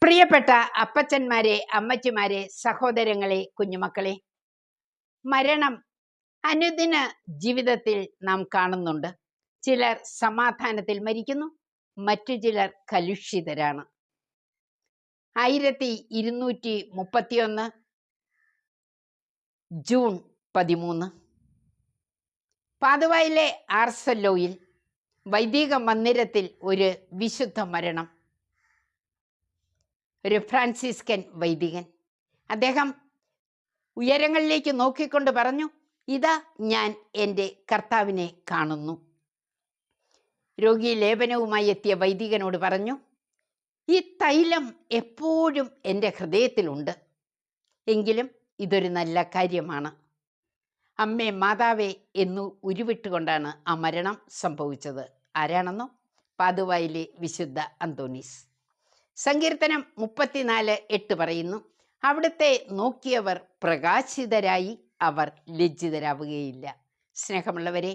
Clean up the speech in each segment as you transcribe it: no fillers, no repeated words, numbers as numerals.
പ്രിയപ്പെട്ട അപ്പച്ചന്മാരെ, അമ്മച്ചിമാരെ, സഹോദരങ്ങളെ, കുഞ്ഞുമക്കളെ, മരണം അനുദിന ജീവിതത്തിൽ നാം കാണുന്നുണ്ട്. ചിലർ സമാധാനത്തിൽ മരിക്കുന്നു, മറ്റു ചിലർ കലുഷിതരാണ്. 1231 ജൂൺ 13 പാതുവായിലെ ആർസലോയിൽ വൈദിക മന്ദിരത്തിൽ ഒരു വിശുദ്ധ മരണം. ഒരു ഫ്രാൻസിസ്കൻ വൈദികൻ. അദ്ദേഹം ഉയരങ്ങളിലേക്ക് നോക്കിക്കൊണ്ട് പറഞ്ഞു, ഇതാ ഞാൻ എൻ്റെ കർത്താവിനെ കാണുന്നു. രോഗി ലേപനവുമായി എത്തിയ വൈദികനോട് പറഞ്ഞു, ഈ തൈലം എപ്പോഴും എൻ്റെ ഹൃദയത്തിലുണ്ട്, എങ്കിലും ഇതൊരു നല്ല കാര്യമാണ്. അമ്മേ, മാതാവേ എന്ന് ഉരുവിട്ടുകൊണ്ടാണ് ആ മരണം സംഭവിച്ചത്. ആരാണെന്നോ? പാതുവായിലെ വിശുദ്ധ അന്തോണീസ്. സങ്കീർത്തനം 34:8 പറയുന്നു, അവിടുത്തെ നോക്കിയവർ പ്രകാശിതരായി, അവർ ലജ്ജിതരാവുകയില്ല. സ്നേഹമുള്ളവരെ,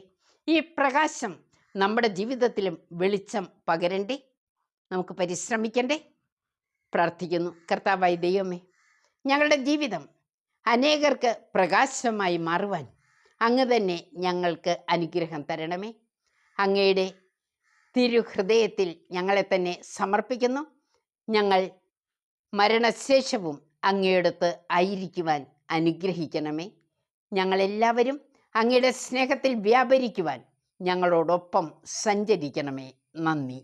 ഈ പ്രകാശം നമ്മുടെ ജീവിതത്തിലും വെളിച്ചം പകരണ്ടേ? നമുക്ക് പരിശ്രമിക്കണ്ടേ? പ്രാർത്ഥിക്കുന്നു. കർത്താവായ ദൈവമേ, ഞങ്ങളുടെ ജീവിതം അനേകർക്ക് പ്രകാശമായി മാറുവാൻ അങ്ങ് തന്നെ ഞങ്ങൾക്ക് അനുഗ്രഹം തരണമേ. അങ്ങയുടെ തിരുഹൃദയത്തിൽ ഞങ്ങളെ തന്നെ സമർപ്പിക്കുന്നു. ഞങ്ങൾ മരണശേഷവും അങ്ങയോടത്ത് ആയിരിക്കുവാൻ അനുഗ്രഹിക്കണമേ. ഞങ്ങളെല്ലാവരും അങ്ങയുടെ സ്നേഹത്തിൽ വ്യാപരിക്കുവാൻ ഞങ്ങളോടൊപ്പം സഞ്ചരിക്കണമേ. നന്ദി.